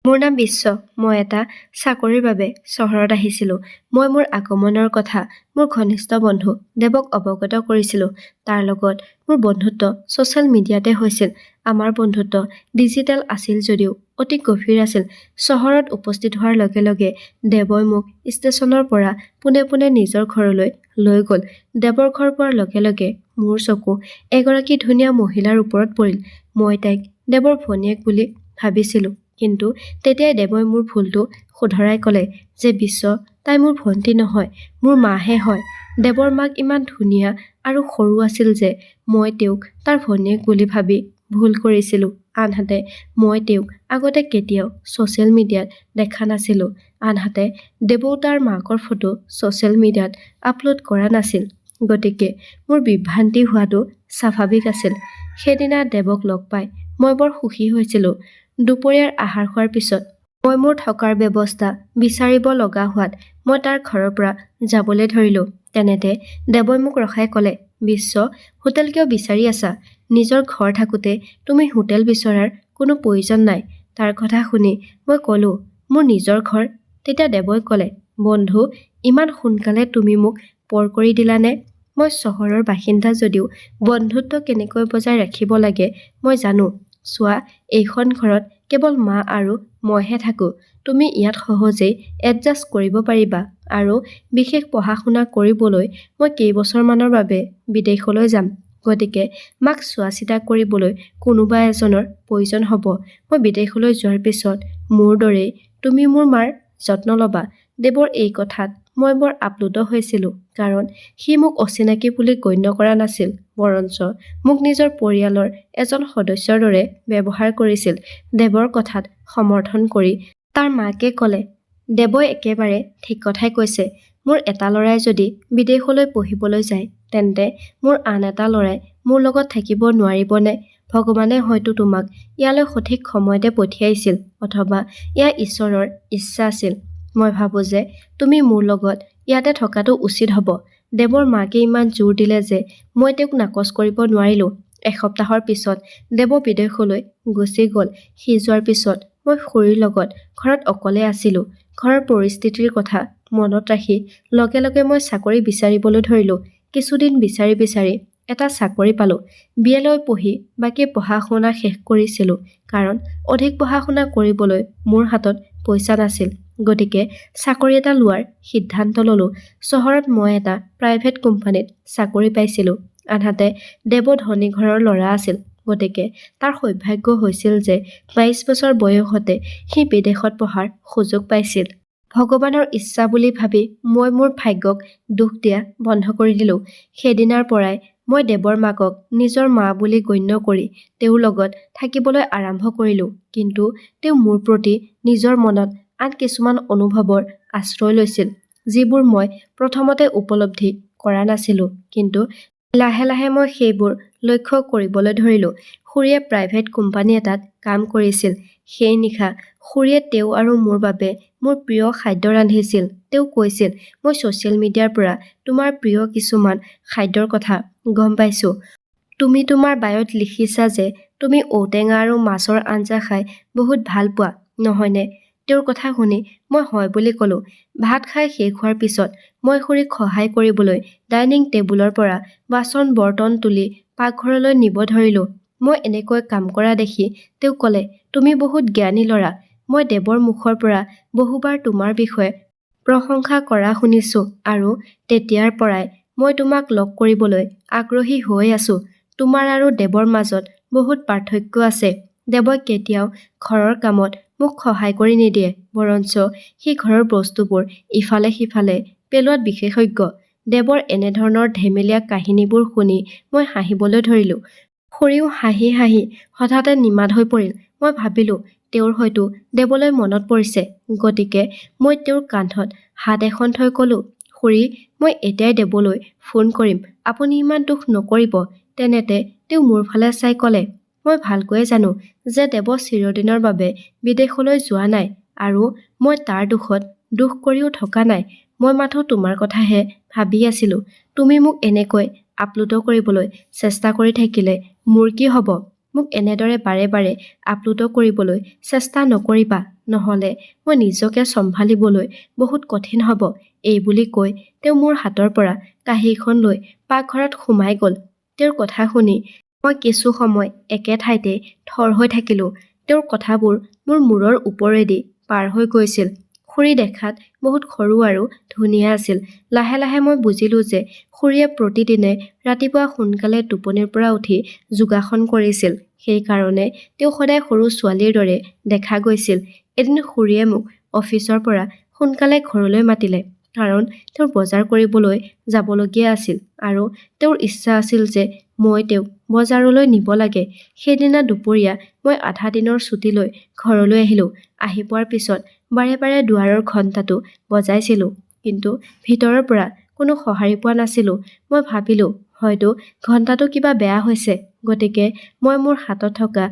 মোৰ নাম বিশ্ব। মই এটা চাকৰিৰ বাবে চহৰত আহিছিলোঁ। মই মোৰ আগমনৰ কথা মোৰ ঘনিষ্ঠ বন্ধু দেৱক অৱগত কৰিছিলোঁ। তাৰ লগত মোৰ বন্ধুত্ব ছ'চিয়েল মিডিয়াতে হৈছিল। আমাৰ বন্ধুত্ব ডিজিটেল আছিল যদিও অতি গভীৰ আছিল। চহৰত উপস্থিত হোৱাৰ লগে লগে দেৱই মোক ষ্টেচনৰ পৰা পোনে পোনে নিজৰ ঘৰলৈ লৈ গ'ল। দেৱৰ ঘৰ পোৱাৰ লগে লগে মোৰ চকু এগৰাকী ধুনীয়া মহিলাৰ ওপৰত পৰিল। মই তাইক দেৱৰ ভনীয়েক বুলি ভাবিছিলোঁ। কিন্তু তেতিয়াই দেৱই মোৰ ভুলটো শুধৰাই ক'লে যে বিশ্ব, তাই মোৰ ভণ্টি নহয়, মোৰ মাহে হয়। দেৱৰ মাক ইমান ধুনীয়া আৰু সৰু আছিল যে মই তেওঁক তাৰ ভনীয়েক বুলি ভাবি ভুল কৰিছিলোঁ। আনহাতে মই তেওঁক আগতে কেতিয়াও ছ'চিয়েল মিডিয়াত দেখা নাছিলোঁ। আনহাতে দেৱও তাৰ মাকৰ ফটো ছ'চিয়েল মিডিয়াত আপলোড কৰা নাছিল। গতিকে মোৰ বিভ্ৰান্তি হোৱাটো স্বাভাৱিক আছিল। সেইদিনা দেৱক লগ পাই মই বৰ সুখী হৈছিলোঁ। দুপৰীয়াৰ আহাৰ খোৱাৰ পিছত মই মোৰ থকাৰ ব্যৱস্থা বিচাৰিব লগা হোৱাত মই তাৰ ঘৰৰ পৰা যাবলৈ ধৰিলোঁ। তেনেতে দেৱই মোক ৰখাই ক'লে, বিশ্ব, হোটেল কিয় বিচাৰি আছা? নিজৰ ঘৰ থাকোঁতে তুমি হোটেল বিচৰাৰ কোনো প্ৰয়োজন নাই। তাৰ কথা শুনি মই ক'লোঁ, মোৰ নিজৰ ঘৰ? তেতিয়া দেৱই ক'লে, বন্ধু, ইমান সোনকালে তুমি মোক পৰ কৰি দিলানে? মই চহৰৰ বাসিন্দা যদিও বন্ধুত্ব কেনেকৈ বজাই ৰাখিব লাগে মই জানো। চোৱা, এইখন ঘৰত কেৱল মা আৰু মইহে থাকোঁ। তুমি ইয়াত সহজেই এডজাষ্ট কৰিব পাৰিবা আৰু বিশেষ পঢ়া-শুনা কৰিবলৈ মই কেইবছৰমানৰ বাবে বিদেশলৈ যাম। গতিকে মাক চোৱা-চিতা কৰিবলৈ কোনোবা এজনৰ প্ৰয়োজন হ'ব। মই বিদেশলৈ যোৱাৰ পিছত মোৰ দৰেই তুমি মোৰ মাৰ যত্ন ল'বা। দেৱৰ এই কথাত মই বৰ আপ্লুত হৈছিলোঁ। কাৰণ সি মোক অচিনাকি বুলি গণ্য কৰা নাছিল, বৰঞ্চ মোক নিজৰ পৰিয়ালৰ এজন সদস্যৰ দৰে ব্যৱহাৰ কৰিছিল। দেৱৰ কথাত সমৰ্থন কৰি তাৰ মাকে ক'লে, দেৱই একেবাৰে ঠিক কথাই কৈছে। মোৰ এটা ল'ৰাই যদি বিদেশলৈ পঢ়িবলৈ যায়, তেন্তে মোৰ আন এটা ল'ৰাই মোৰ লগত থাকিব নোৱাৰিবনে? ভগৱানে হয়তো তোমাক ইয়ালৈ সঠিক সময়তে পঠিয়াইছিল, অথবা এয়া ঈশ্বৰৰ ইচ্ছা আছিল। মই ভাবোঁ যে তুমি মোৰ লগত ইয়াতে থকাটো উচিত হ'ব। দেৱৰ মাকে ইমান জোৰ দিলে যে মই তেওঁক নাকচ কৰিব নোৱাৰিলোঁ। এসপ্তাহৰ পিছত দেৱ বিদেশলৈ গুচি গ'ল। সি যোৱাৰ পিছত মই খুৰীৰ লগত ঘৰত অকলে আছিলোঁ। ঘৰৰ পৰিস্থিতিৰ কথা মনত ৰাখি লগে লগে মই চাকৰি বিচাৰিবলৈ ধৰিলোঁ। কিছুদিন বিচাৰি বিচাৰি এটা চাকৰি পালোঁ। BA লৈ পঢ়ি বাকী পঢ়া-শুনা শেষ কৰিছিলোঁ। কাৰণ অধিক পঢ়া-শুনা কৰিবলৈ মোৰ হাতত পইচা নাছিল। গতিকে চাকৰি এটা লোৱাৰ সিদ্ধান্ত ল'লোঁ। চহৰত মই এটা প্ৰাইভেট কোম্পানীত চাকৰি পাইছিলোঁ। আনহাতে দেৱ ধনী ঘৰৰ ল'ৰা আছিল। গতিকে তাৰ সৌভাগ্য হৈছিল যে 22 বছৰ বয়সতে সি বিদেশত পঢ়াৰ সুযোগ পাইছিল। ভগৱানৰ ইচ্ছা বুলি ভাবি মই মোৰ ভাগ্যক দোষ দিয়া বন্ধ কৰি দিলোঁ। সেইদিনাৰ পৰাই মই দেৱৰ মাকক নিজৰ মা বুলি গণ্য কৰি তেওঁৰ লগত থাকিবলৈ আৰম্ভ কৰিলোঁ। কিন্তু তেওঁ মোৰ প্ৰতি নিজৰ মনত আন কিছুমান অনুভৱৰ আশ্ৰয় লৈছিল, যিবোৰ মই প্ৰথমতে উপলব্ধি কৰা নাছিলোঁ। কিন্তু লাহে লাহে মই সেইবোৰ লক্ষ্য কৰিবলৈ ধৰিলোঁ। খুৰীয়ে প্ৰাইভেট কোম্পানী এটাত কাম কৰিছিল। সেই নিশা খুৰীয়ে তেওঁ আৰু মোৰ বাবে মোৰ প্ৰিয় খাদ্য ৰান্ধিছিল। তেওঁ কৈছিল, মই ছ'চিয়েল মিডিয়াৰ পৰা তোমাৰ প্ৰিয় কিছুমান খাদ্যৰ কথা গম পাইছোঁ। তুমি তোমাৰ বায়'ত লিখিছা যে তুমি ঔটেঙা আৰু মাছৰ আঞ্জা খাই বহুত ভাল পোৱা, নহয়নে? তেওঁৰ কথা শুনি মই হয় বুলি ক'লোঁ। ভাত খাই শেষ হোৱাৰ পিছত মই খুৰীক সহায় কৰিবলৈ ডাইনিং টেবুলৰ পৰা বাচন-বৰ্তন তুলি পাকঘৰলৈ নিব ধৰিলোঁ। মই এনেকৈ কাম কৰা দেখি তেওঁ ক'লে, তুমি বহুত জ্ঞানী ল'ৰা। মই দেৱৰ মুখৰ পৰা বহুবাৰ তোমাৰ বিষয়ে প্ৰশংসা কৰা শুনিছোঁ আৰু তেতিয়াৰ পৰাই মই তোমাক লগ কৰিবলৈ আগ্ৰহী হৈ আছোঁ। তোমাৰ আৰু দেৱৰ মাজত বহুত পাৰ্থক্য আছে। দেৱই কেতিয়াও ঘৰৰ কামত মোক সহায় কৰি নিদিয়ে, বৰঞ্চ সি ঘৰৰ বস্তুবোৰ ইফালে সিফালে পেলোৱাত বিশেষজ্ঞ। দেৱৰ এনেধৰণৰ ধেমেলীয়া কাহিনীবোৰ শুনি মই হাঁহিবলৈ ধৰিলোঁ। খুৰীও হাঁহি হাঁহি হঠাতে নিমাত হৈ পৰিল। মই ভাবিলোঁ, তেওঁৰ হয়তো দেৱলৈ মনত পৰিছে। গতিকে মই তেওঁৰ কান্ধত হাত এখন থৈ ক'লোঁ, খুৰী, মই এতিয়াই দেৱলৈ ফোন কৰিম। আপুনি ইমান দুখ নকৰিব। তেনেতে তেওঁ মোৰ ফালে চাই ক'লে, মই ভালকৈয়ে জানো যে দেৱ চিৰদিনৰ বাবে বিদেশলৈ যোৱা নাই আৰু মই তাৰ দুখত দুখ কৰিও থকা নাই। মই মাথো তোমাৰ কথাহে ভাবি আছিলোঁ। তুমি মোক এনেকৈ আপ্লুত কৰিবলৈ চেষ্টা কৰি থাকিলে মোৰ কি হ'ব? মোক এনেদৰে বাৰে বাৰে আপ্লুত কৰিবলৈ চেষ্টা নকৰিবা। নহ'লে মই নিজকে চম্ভালিবলৈ বহুত কঠিন হ'ব। এই বুলি কৈ তেওঁ মোৰ হাতৰ পৰা কাঁহীখন লৈ পাকঘৰত সোমাই গ'ল। তেওঁৰ কথা শুনি মই কিছু সময় একে ঠাইতে থৰ হৈ থাকিলোঁ। তেওঁৰ কথাবোৰ মোৰ মূৰৰ ওপৰেদি পাৰ হৈ গৈছিল। খুৰী দেখাত বহুত সৰু আৰু ধুনীয়া আছিল। লাহে লাহে মই বুজিলোঁ যে খুৰীয়ে প্ৰতিদিনে ৰাতিপুৱা সোনকালে টোপনিৰ পৰা উঠি যোগাসন কৰিছিল। সেইকাৰণে তেওঁ সদায় সৰু ছোৱালীৰ দৰে দেখা গৈছিল। এদিন খুৰীয়ে মোক অফিচৰ পৰা সোনকালে ঘৰলৈ মাতিলে, কাৰণ তেওঁৰ বজাৰ কৰিবলৈ যাবলগীয়া আছিল আৰু তেওঁৰ ইচ্ছা আছিল যে মই তেওঁক বজাৰলৈ নিব লাগে। সেইদিনা দুপৰীয়া মই আধা দিনৰ ছুটী লৈ ঘৰলৈ আহিলোঁ। আহি পোৱাৰ পিছত বাৰে বাৰে দুৱাৰৰ ঘণ্টাটো বজাইছিলোঁ, কিন্তু ভিতৰৰ পৰা কোনো সঁহাৰি পোৱা নাছিলোঁ। মই ভাবিলোঁ হয়তো ঘণ্টাটো কিবা বেয়া হৈছে, গতিকে মই মোৰ হাতত থকা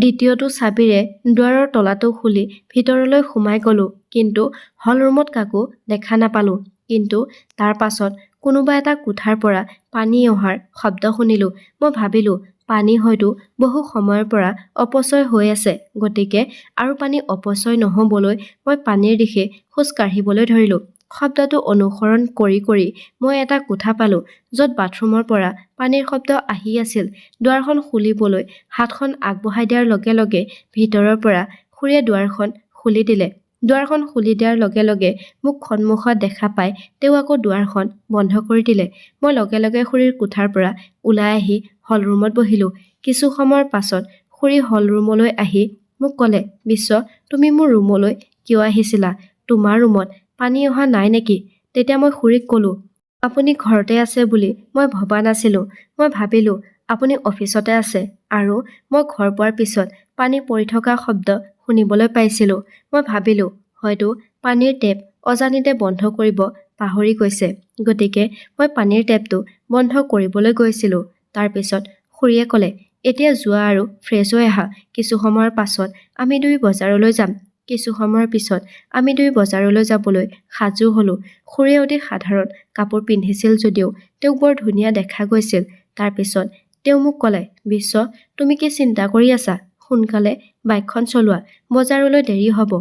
দ্বিতীয়টো চাবিৰে দুৱাৰৰ তলাটো খুলি ভিতৰলৈ সোমাই গ'লোঁ, কিন্তু হল ৰুমত কাকো দেখা নাপালোঁ। কিন্তু তাৰ পাছত কোনোবা এটা কোঠাৰ পৰা পানী অহাৰ শব্দ শুনিলোঁ। মই ভাবিলোঁ পানী হয়তো বহু সময়ৰ পৰা অপচয় হৈ আছে, গতিকে আৰু পানী অপচয় নহ'বলৈ মই পানীৰ দিশে খোজ কাঢ়িবলৈ ধৰিলোঁ। শব্দটো অনুসৰণ কৰি কৰি মই এটা কোঠা পালোঁ, য'ত বাথৰুমৰ পৰা পানীৰ শব্দ আহি আছিল। দুৱাৰখন খুলিবলৈ হাতখন আগবঢ়াই দিয়াৰ লগে লগে ভিতৰৰ পৰা খুৰীয়ে দুৱাৰখন খুলি দিলে। দুৱাৰখন খুলি দিয়াৰ লগে লগে মোক সন্মুখত দেখা পাই তেওঁ আকৌ দুৱাৰখন বন্ধ কৰি দিলে। মই লগে লগে খুৰীৰ কোঠাৰ পৰা ওলাই আহি হল ৰুমত বহিলোঁ। কিছু সময়ৰ পাছত খুৰী হল ৰুমলৈ আহি মোক ক'লে, বিশ্ব, তুমি মোৰ ৰুমলৈ কিয় আহিছিলা? তোমাৰ ৰুমত পানী অহা নাই নেকি? তেতিয়া মই খুৰীক ক'লোঁ, আপুনি ঘৰতে আছে বুলি মই ভবা নাছিলোঁ। মই ভাবিলোঁ আপুনি অফিচতে আছে আৰু মই ঘৰ পোৱাৰ পিছত পানী পৰি থকা শব্দ শুনিবলৈ পাইছিলোঁ। মই ভাবিলোঁ হয়তো পানীৰ টেপ অজানিতে বন্ধ কৰিব পাহৰি গৈছে, গতিকে মই পানীৰ টেপটো বন্ধ কৰিবলৈ গৈছিলোঁ। তাৰ পিছত খুৰীয়ে ক'লে, এতিয়া যোৱা আৰু ফ্ৰেছ হৈ আহা। কিছু সময়ৰ পাছত আমি দুয়ো বজাৰলৈ যাম। কিছু সময়ৰ পিছত আমি দুয়ো বজাৰলৈ যাবলৈ সাজু হ'লোঁ। খুৰীয়ে অতি সাধাৰণ কাপোৰ পিন্ধিছিল যদিও তেওঁক বৰ ধুনীয়া দেখা গৈছিল। তাৰ পিছত তেওঁ মোক ক'লে, বিশ্ব, তুমি কি চিন্তা কৰি আছা? সোনকালে বাইকখন চলোৱা, বজাৰলৈ দেৰি হ'ব।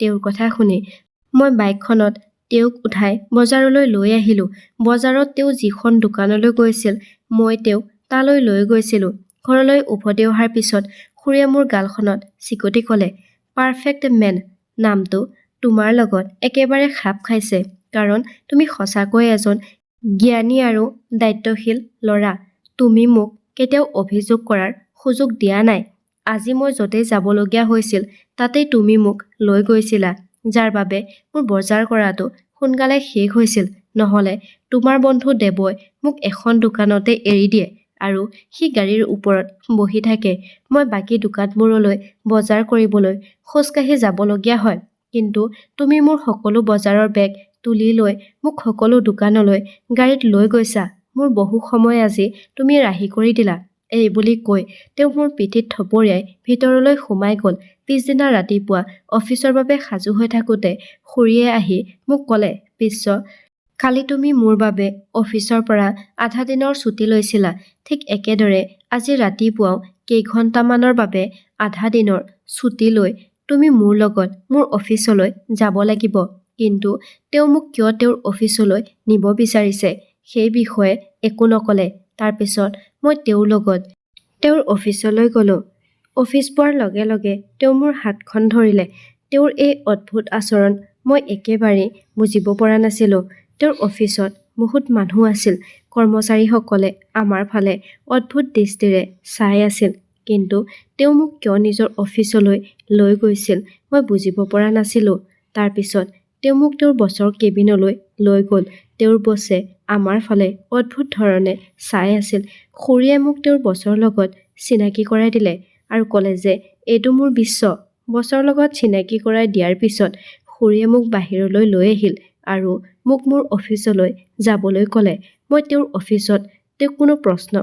তেওঁৰ কথা শুনি মই বাইকখনত তেওঁক উঠাই বজাৰলৈ লৈ আহিলোঁ। বজাৰত তেওঁ যিখন দোকানলৈ গৈছিল, মই তেওঁক তালৈ লৈ গৈছিলোঁ। ঘৰলৈ উভতি অহাৰ পিছত খুৰীয়ে মোৰ গালখনত চিকুটি ক'লে, পাৰফেক্ট মেন নামটো তোমাৰ লগত একেবাৰে খাপ খাইছে, কাৰণ তুমি সঁচাকৈ এজন জ্ঞানী আৰু দায়িত্বশীল ল'ৰা। তুমি মোক কেতিয়াও অভিযোগ কৰাৰ সুযোগ দিয়া নাই। আজি মই য'তেই যাবলগীয়া হৈছিল তাতেই তুমি মোক লৈ গৈছিলা, যাৰ বাবে মোৰ বজাৰ কৰাটো সোনকালে শেষ হৈছিল। নহ'লে তোমাৰ বন্ধু দেৱই মোক এখন দোকানতে এৰি দিয়ে আৰু সি গাড়ীৰ ওপৰত বহি থাকে। মই বাকী দোকানবোৰলৈ বজাৰ কৰিবলৈ খোজকাঢ়ি যাবলগীয়া হয়, কিন্তু তুমি মোৰ সকলো বজাৰৰ বেগ তুলি লৈ মোক সকলো দোকানলৈ গাড়ীত লৈ গৈছা। মোৰ বহু সময় আজি তুমি ৰাহি কৰি দিলা। এই বুলি কৈ তেওঁ মোৰ পিঠিত থপৰিয়াই ভিতৰলৈ সোমাই গ'ল। পিছদিনা ৰাতিপুৱা অফিচৰ বাবে সাজু হৈ থাকোঁতে খুৰীয়ে আহি মোক ক'লে, বিশ্ব, কালি তুমি মোৰ বাবে অফিচৰ পৰা আধা দিনৰ ছুটী লৈছিলা। ঠিক একেদৰে আজি ৰাতিপুৱাও কেইঘণ্টামানৰ বাবে আধা দিনৰ ছুটী লৈ তুমি মোৰ লগত মোৰ অফিচলৈ যাব লাগিব। কিন্তু তেওঁ মোক কিয় তেওঁৰ অফিচলৈ নিব বিচাৰিছে সেই বিষয়ে একো নক'লে। তাৰ পিছত মই তেওঁৰ লগত তেওঁৰ অফিচলৈ গ'লোঁ। অফিচ পোৱাৰ লগে লগে তেওঁ মোৰ হাতখন ধৰিলে। তেওঁৰ এই অদ্ভুত আচৰণ মই একেবাৰেই বুজিব পৰা নাছিলোঁ। তেওঁৰ অফিচত বহুত মানুহ আছিল। কৰ্মচাৰীসকলে আমাৰ ফালে অদ্ভুত দৃষ্টিৰে চাই আছিল, কিন্তু তেওঁ মোক কিয় নিজৰ অফিচলৈ লৈ গৈছিল মই বুজিব পৰা নাছিলোঁ। তাৰ পিছত তেওঁ মোক তেওঁৰ বছৰ কেবিনলৈ লৈ গ'ল। তেওঁৰ বছে আমাৰ ফালে অদ্ভুত ধৰণে চাই আছিল। খুৰীয়ে মোক তেওঁৰ বছৰ লগত চিনাকি কৰাই দিলে আৰু ক'লে যে এইটো মোৰ বিশ্ব। বছৰ লগত চিনাকি কৰাই দিয়াৰ পিছত খুৰীয়ে মোক বাহিৰলৈ লৈ আহিল আৰু মোক মোৰ অফিচলৈ যাবলৈ ক'লে। মই তেওঁৰ অফিচত তেওঁক কোনো প্ৰশ্ন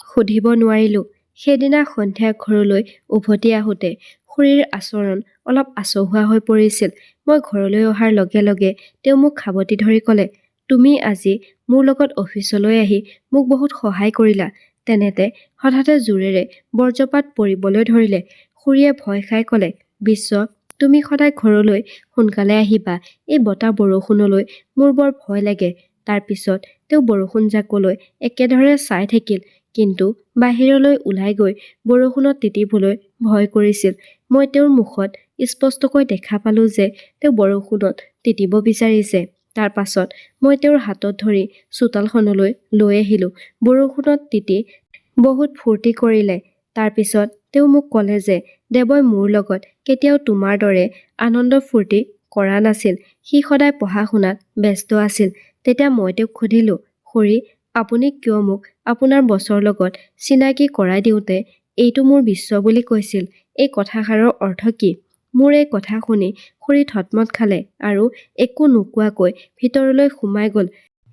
সুধিব নোৱাৰিলোঁ। সেইদিনা সন্ধিয়া ঘৰলৈ উভতি আহোঁতে খুৰীৰ আচৰণ অলপ আচহুৱা হৈ পৰিছিল। মই ঘৰলৈ অহাৰ লগে লগে তেওঁ মোক সাৱটি ধৰি ক'লে, তুমি আজি মোৰ লগত অফিচলৈ আহি মোক বহুত সহায় কৰিলা। তেনেতে হঠাতে জোৰেৰে বজ্ৰপাত পৰিবলৈ ধৰিলে। খুৰীয়ে ভয় খাই ক'লে, বিশ্ব, তুমি সদায় ঘৰলৈ সোনকালে আহিবা। এই বতাহ বৰষুণলৈ মোৰ বৰ ভয় লাগে। তাৰ পিছত তেওঁ বৰষুণ জাকলৈ একেদৰে চাই থাকিল, কিন্তু বাহিৰলৈ ওলাই গৈ বৰষুণত তিতিবলৈ ভয় কৰিছিল। মই তেওঁৰ মুখত স্পষ্টকৈ দেখা পালো যে তেওঁ বৰষুণত তিতিব বিচাৰিছে। তাৰ পাছত মই তেওঁৰ হাতত ধৰি চোতালখনলৈ লৈ আহিলো। বৰষুণত তিতি বহুত ফূৰ্তি কৰিলে। তাৰ পিছত তেওঁ মোক ক'লে যে দেৱই মোৰ লগত কেতিয়াও তোমাৰ দৰে আনন্দ ফূৰ্তি কৰা নাছিল। সি সদায় পঢ়া শুনাত ব্যস্ত আছিল। তেতিয়া মই তেওঁক সুধিলো, খুৰী, আপুনি কিয় মোক আপোনাৰ বছৰ লগত চিনাকি কৰাই দিওঁতে এইটো মোৰ বিশ্ব বুলি কৈছিল? এই কথাষাৰৰ অৰ্থ কি? মোৰ এই কথা শুনি খুৰী থতমত খালে আৰু একো নোকোৱাকৈ ভিতৰলৈ সোমাই গ'ল।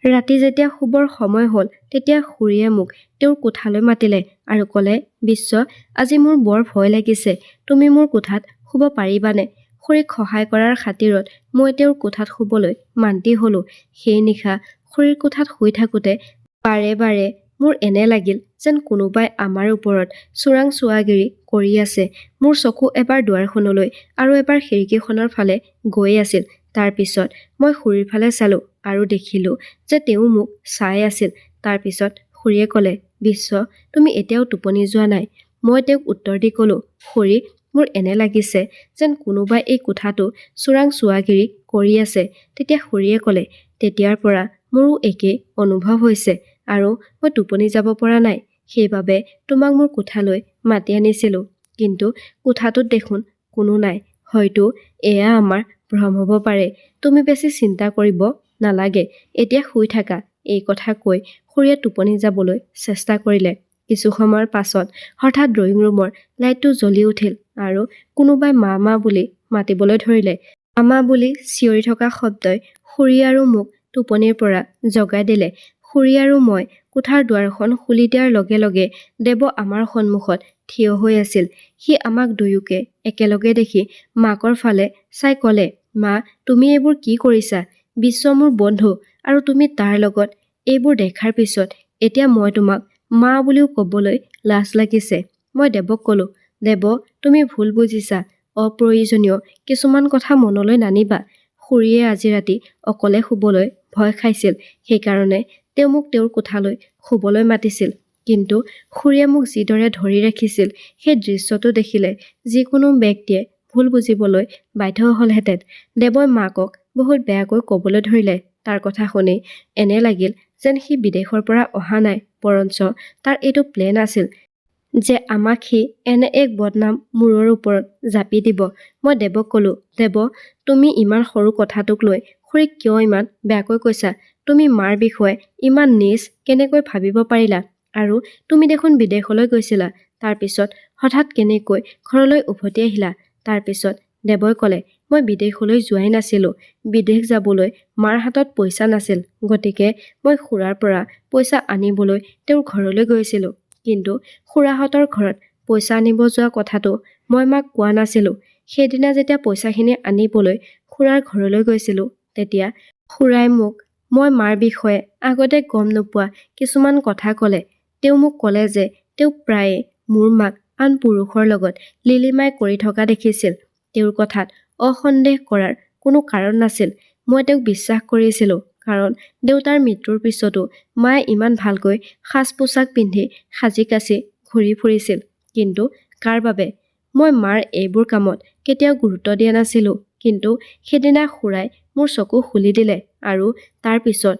ৰাতি যেতিয়া শুবৰ সময় হ'ল, তেতিয়া খুৰীয়ে মোক তেওঁৰ কোঠালৈ মাতিলে আৰু ক'লে, বিশ্ব, আজি মোৰ বৰ ভয় লাগিছে। তুমি মোৰ কোঠাত শুব পাৰিবানে? খুৰীক সহায় কৰাৰ খাতিৰত মই তেওঁৰ কোঠাত শুবলৈ মান্তি হ'লো। সেই নিশা খুৰীৰ কোঠাত শুই থাকোঁতে বাৰে বাৰে মোৰ এনে লাগিল যেন কোনোবাই আমাৰ ওপৰত চোৰাং চোৱাগিৰি কৰি আছে। মোৰ চকু এবাৰ দুৱাৰখনলৈ আৰু এবাৰ খিৰিকীখনৰ ফালে গৈ আছিল। তাৰ পিছত মই খুৰীৰ ফালে চালো আৰু দেখিলো যে তেওঁ মোক চাই আছিল। তাৰ পিছত খুৰীয়ে ক'লে, বিশ্ব, তুমি এতিয়াও টোপনি যোৱা নাই? মই তেওঁক উত্তৰ দি ক'লো, খুৰী, মোৰ এনে লাগিছে যেন কোনোবাই এই কোঠাটো চোৰাং চোৱাগিৰি কৰি আছে। তেতিয়া খুৰীয়ে ক'লে, তেতিয়াৰ পৰা মোৰো একেই অনুভৱ হৈছে আৰু মই টোপনি যাব পৰা নাই। সেইবাবে তোমাক মোৰ কোঠালৈ মাতি আনিছিলো। কিন্তু কোঠাটোত দেখোন কোনো নাই। হয়তো এয়া আমাৰ ভ্ৰম হ'ব পাৰে। তুমি বেছি চিন্তা কৰিব নালাগে। এতিয়া শুই থাকা। এই কথা কৈ খুৰীয়ে টোপনি যাবলৈ চেষ্টা কৰিলে। কিছু সময়ৰ পাছত হঠাৎ ড্ৰয়িং ৰুমৰ লাইটটো জ্বলি উঠিল আৰু কোনোবাই মা মা বুলি মাতিবলৈ ধৰিলে। মামা বুলি চিঞৰি থকা শব্দই খুৰী আৰু মোক টোপনিৰ পৰা জগাই দিলে। খুৰী আৰু মই কোঠাৰ দুৱাৰখন খুলি দিয়াৰ লগে লগে দেৱ আমাৰ সন্মুখত থিয় হৈ আছিল। সি আমাক দুয়োকে একেলগে দেখি মাকৰ ফালে চাই ক'লে, মা, তুমি এইবোৰ কি কৰিছা? বিশ্ব মোৰ বন্ধু আৰু তুমি তাৰ লগত এইবোৰ দেখাৰ পিছত এতিয়া মই তোমাক মা বুলিও ক'বলৈ লাজ লাগিছে। মই দেৱক ক'লো, দেৱ, তুমি ভুল বুজিছা। অপ্ৰয়োজনীয় কিছুমান কথা মনলৈ নানিবা। খুৰীয়ে আজি ৰাতি অকলে শুবলৈ ভয় খাইছিল। সেইকাৰণে তেওঁ মোক তেওঁৰ কোঠালৈ শুবলৈ মাতিছিল। কিন্তু খুৰীয়ে মোক যিদৰে ধৰি ৰাখিছিল, সেই দৃশ্যটো দেখিলে যিকোনো ব্যক্তিয়ে ভুল বুজিবলৈ বাধ্য হ'লহেঁতেন। দেৱই মাকক বহুত বেয়াকৈ ক'বলৈ ধৰিলে। তাৰ কথা শুনি এনে লাগিল যেন সি বিদেশৰ পৰা অহা নাই, বৰঞ্চ তাৰ এইটো প্লেন আছিল যে আমাক সি এনে এক বদনাম মূৰৰ ওপৰত জাপি দিব। মই দেৱক ক'লো, দেৱ, তুমি ইমান সৰু কথাটোক লৈ খুৰীক কিয় ইমান বেয়াকৈ কৈছা? তুমি মাৰ বিষয়ে ইমান নীচ কেনেকৈ ভাবিব পাৰিলা? আৰু তুমি দেখোন বিদেশলৈ গৈছিলা। তাৰ পিছত হঠাৎ কেনেকৈ ঘৰলৈ উভতি আহিলা? তাৰ পিছত দেৱই ক'লে, মই বিদেশলৈ যোৱাই নাছিলো। বিদেশ যাবলৈ মাৰ হাতত পইচা নাছিল। গতিকে মই খুৰাৰ পৰা পইচা আনিবলৈ তেওঁৰ ঘৰলৈ গৈছিলো। কিন্তু খুৰাহঁতৰ ঘৰত পইচা আনিব যোৱা কথাটো মই মাক কোৱা নাছিলো। সেইদিনা যেতিয়া পইচাখিনি আনিবলৈ খুৰাৰ ঘৰলৈ গৈছিলো, তেতিয়া খুৰাই মোক মই মাৰ বিষয়ে আগতে গম নোপোৱা কিছুমান কথা ক'লে। তেওঁ মোক ক'লে যে তেওঁ প্ৰায়ে মোৰ মাক আন পুৰুষৰ লগত লিলিমাই কৰি থকা দেখিছিল। তেওঁৰ কথাত অসন্দেহ কৰাৰ কোনো কাৰণ নাছিল। মই তেওঁক বিশ্বাস কৰিছিলো, কাৰণ দেউতাৰ মৃত্যুৰ পিছতো মায়ে ইমান ভালকৈ সাজ পোছাক পিন্ধি সাজি কাচি ঘূৰি ফুৰিছিল। কিন্তু কাৰ বাবে? মই মাৰ এইবোৰ কামত কেতিয়াও গুৰুত্ব দিয়া নাছিলো। কিন্তু সেইদিনা খুৰাই মোৰ চকু খুলি দিলে আৰু তাৰ পিছত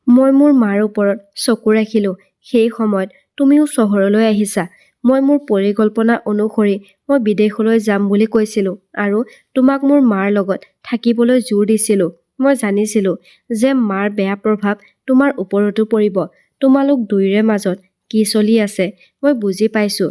মই মোৰ মাৰ ওপৰত চকু ৰাখিলো। সেই সময়ত তুমিও চহৰলৈ আহিছা। মই মোৰ পৰিকল্পনা অনুসৰি মই বিদেশলৈ যাম বুলি কৈছিলো আৰু তোমাক মোৰ মাৰ লগত থাকিবলৈ জোৰ দিছিলো। মই জানিছিলো যে মাৰ বেয়া প্ৰভাৱ তোমাৰ ওপৰতো পৰিব। তোমালোক দুয়োৰে মাজত কি চলি আছে মই বুজি পাইছো।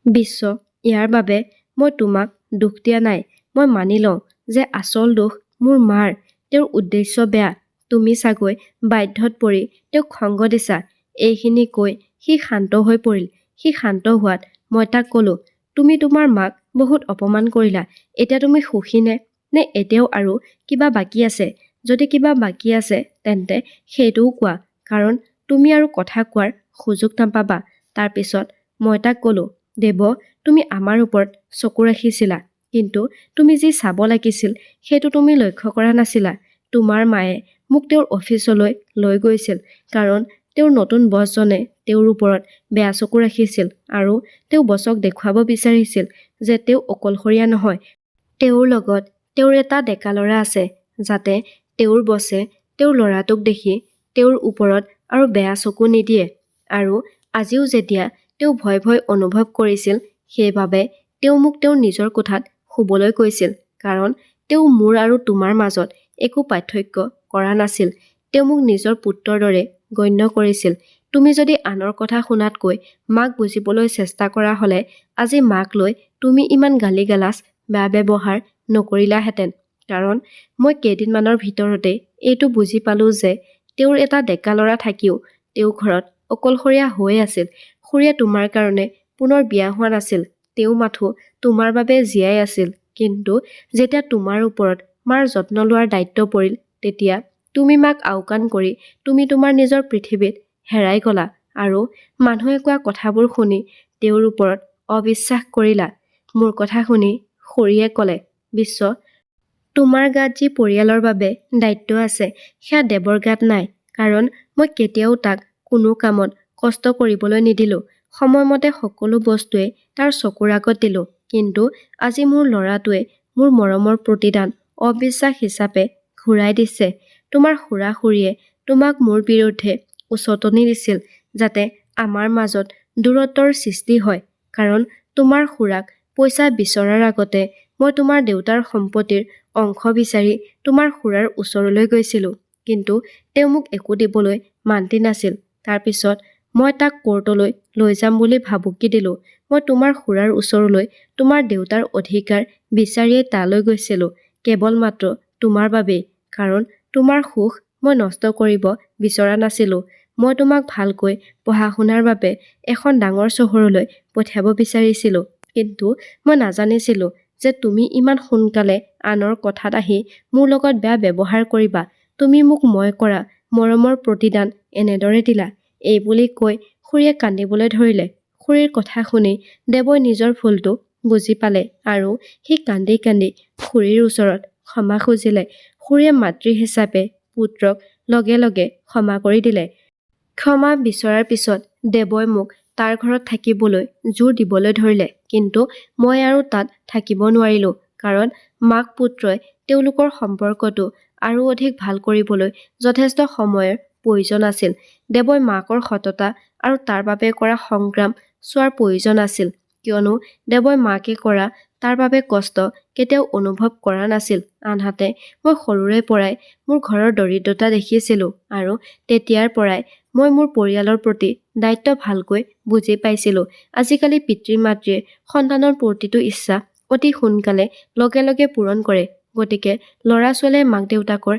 বিশ্ব, ইয়াৰ বাবে মই তোমাক দোষ দিয়া নাই। মই মানি লওঁ যে আচল দোষ মোৰ মাৰ। তেওঁৰ উদ্দেশ্য বেয়া। তুমি চাগৈ বাধ্যত পৰি তেওঁক সংগ দিছা। এইখিনি কৈ সি শান্ত হৈ পৰিল। সি শান্ত হোৱাত মই তাক ক'লো, তুমি তোমাৰ মাক বহুত অপমান কৰিলা। এতিয়া তুমি সুখী নে? নে এতিয়াও আৰু কিবা বাকী আছে? যদি কিবা বাকী আছে তেন্তে সেইটোও কোৱা, কাৰণ তুমি আৰু কথা কোৱাৰ সুযোগ নাপাবা। তাৰ পিছত মই তাক ক'লো, দেৱ, তুমি আমাৰ ওপৰত চকু ৰাখিছিলা, কিন্তু তুমি যি চাব লাগিছিল সেইটো তুমি লক্ষ্য কৰা নাছিলা। তোমাৰ মায়ে মোক তেওঁৰ অফিচলৈ লৈ গৈছিল কাৰণ তেওঁৰ নতুন বছজনে তেওঁৰ ওপৰত বেয়া চকু ৰাখিছিল আৰু তেওঁ বছক দেখুৱাব বিচাৰিছিল যে তেওঁ অকলশৰীয়া নহয়। তেওঁৰ লগত তেওঁৰ এটা ডেকা ল'ৰা আছে, যাতে তেওঁৰ বছে তেওঁৰ ল'ৰাটোক দেখি তেওঁৰ ওপৰত আৰু বেয়া চকু নিদিয়ে। আৰু আজিও যেতিয়া তেওঁ ভয় ভয় অনুভৱ কৰিছিল, সেইবাবে তেওঁ মোক তেওঁৰ নিজৰ কোঠাত শুবলৈ কৈছিল, কাৰণ তেওঁ মোৰ আৰু তোমাৰ মাজত একো পাৰ্থক্য কৰা নাছিল। তেওঁ মোক নিজৰ পুত্ৰৰ দৰে গণ্য কৰিছিল। তুমি যদি আনৰ কথা শুনাতকৈ মাক বুজিবলৈ চেষ্টা কৰা হলে আজি মাক লৈ তুমি ইমান গালি-গালাজ বেয়া ব্যৱহাৰ নকৰিলাহেঁতেন। কাৰণ মই কেইদিনমানৰ ভিতৰতে এইটো বুজি পালো যে তেওঁৰ এটা ডেকা ল'ৰা থাকিও তেওঁ ঘৰত অকলশৰীয়া হৈ আছিল। খুৰীয়ে তোমাৰ কাৰণে পুনৰ বিয়া হোৱা নাছিল, তেওঁ মাথো তোমাৰ বাবে জীয়াই আছিল। কিন্তু যেতিয়া তোমাৰ ওপৰত মাৰ যত্ন লোৱাৰ দায়িত্ব পৰিল, তেতিয়া তুমি মাক আওকাণ কৰি তুমি তোমাৰ নিজৰ পৃথিৱীত হেৰাই গলা আৰু মানুহে কোৱা কথাবোৰ শুনি তেওঁৰ ওপৰত অবিশ্বাস কৰিলা। মোৰ কথা শুনি খুৰীয়ে ক'লে, বিশ্ব, তোমাৰ গাত যি পৰিয়ালৰ বাবে দায়িত্ব আছে সেয়া দেৱৰ গাত নাই। কাৰণ মই কেতিয়াও তাক কোনো কামত কষ্ট কৰিবলৈ নিদিলো। সময়মতে সকলো বস্তুৱে তাৰ চকুৰ আগত দিলো। কিন্তু আজি মোৰ ল'ৰাটোৱে মোৰ মৰমৰ প্ৰতিদান অবিশ্বাস হিচাপে ঘূৰাই দিছে। তোমাৰ খুৰা-খুৰীয়ে তোমাক মোৰ বিৰুদ্ধে উচটনি দিছিল যাতে আমাৰ মাজত দূৰত্বৰ সৃষ্টি হয়। কাৰণ তোমাৰ খুৰাক পইচা বিচৰাৰ আগতে মই তোমাৰ দেউতাৰ সম্পত্তিৰ অংশ বিচাৰি তোমাৰ খুৰাৰ ওচৰলৈ গৈছিলো, কিন্তু তেওঁ মোক একো দিবলৈ মান্তি নাছিল। তাৰ পিছত মই তাক কোৰ্টলৈ লৈ যাম বুলি ভাবুকি দিলো। মই তোমাৰ খুৰাৰ ওচৰলৈ তোমাৰ দেউতাৰ অধিকাৰ বিচাৰিয়ে তালৈ গৈছিলো, কেৱল মাত্ৰ তোমাৰ বাবেই। কাৰণ তোমাৰ সুখ মই নষ্ট কৰিব বিচৰা নাছিলো। মই তোমাক ভালকৈ পঢ়া-শুনাৰ বাবে এখন ডাঙৰ চহৰলৈ পঠিয়াব বিচাৰিছিলো, কিন্তু মই নাজানিছিলো যে তুমি ইমান সোনকালে আনৰ কথাত আহি মোৰ লগত বেয়া ব্যৱহাৰ কৰিবা। তুমি মোক মই কৰা মৰমৰ প্ৰতিদান এনেদৰে দিলা। এই বুলি কৈ খুৰীয়ে কান্দিবলৈ ধৰিলে। খুৰীৰ কথা শুনি দেৱই নিজৰ ভুলটো বুজি পালে আৰু সি কান্দি কান্দি খুৰীৰ ওচৰত ক্ষমা খুজিলে। খুৰীয়ে মাতৃ হিচাপে পুত্ৰক লগে লগে ক্ষমা কৰি দিলে। ক্ষমা বিচৰাৰ পিছত দেৱই মোক তাৰ ঘৰত থাকিবলৈ জোৰ দিবলৈ ধৰিলে, কিন্তু মই আৰু তাত থাকিব নোৱাৰিলো। কাৰণ মাক পুত্ৰই তেওঁলোকৰ সম্পৰ্কটো আৰু অধিক ভাল কৰিবলৈ যথেষ্ট সময়ৰ প্ৰয়োজন আছিল। দেৱই মাকৰ সততা আৰু তাৰ বাবে কৰা সংগ্ৰাম চোৱাৰ প্ৰয়োজন আছিল, কিয়নো দেৱই মাকে কৰা তাৰ বাবে কষ্ট কেতিয়াও অনুভৱ কৰা নাছিল। আনহাতে মই সৰুৰে পৰাই মোৰ ঘৰৰ দৰিদ্ৰতা দেখিছিলো আৰু তেতিয়াৰ পৰাই মই মোৰ পৰিয়ালৰ প্ৰতি দায়িত্ব ভালকৈ বুজি পাইছিলো। আজিকালি পিতৃ-মাতৃয়ে সন্তানৰ প্ৰতিটো ইচ্ছা অতি সোনকালে লগে লগে পূৰণ কৰে। গতিকে ল'ৰা-ছোৱালীয়ে মাক-দেউতাকৰ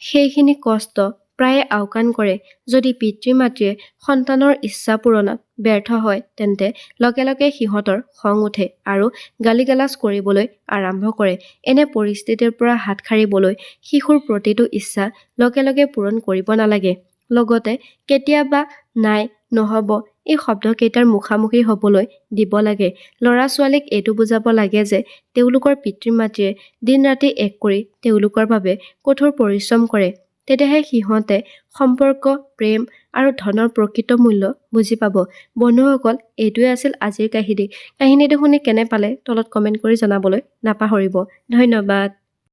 সেইখিনি কষ্ট প্ৰায়ে আওকাণ কৰে। যদি পিতৃ-মাতৃয়ে সন্তানৰ ইচ্ছা পূৰণত ব্যৰ্থ হয়, তেন্তে লগে লগে সিহঁতৰ খং উঠে আৰু গালি-গালাজ কৰিবলৈ আৰম্ভ কৰে। এনে পৰিস্থিতিৰ পৰা হাত সাৰিবলৈ শিশুৰ প্ৰতিটো ইচ্ছা লগে লগে পূৰণ কৰিব নালাগে। লগতে কেতিয়াবা নাই, নহব এই শব্দকেইটাৰ মুখামুখি হবলৈ দিব লাগে। ল'ৰা-ছোৱালীক এইটো বুজাব লাগে যে তেওঁলোকৰ পিতৃ-মাতৃয়ে দিন-ৰাতি এক কৰি তেওঁলোকৰ বাবে কঠোৰ পৰিশ্ৰম কৰে। তেতিয়াহে সিহঁতে সম্পৰ্ক, প্ৰেম আৰু ধনৰ প্ৰকৃত মূল্য বুজি পাব। বন্ধুসকল, এইটোৱে আছিল আজিৰ কাহিনী। কাহিনীটো শুনি কেনে পালে তলত কমেণ্ট কৰি জনাবলৈ নাপাহৰিব। ধন্যবাদ।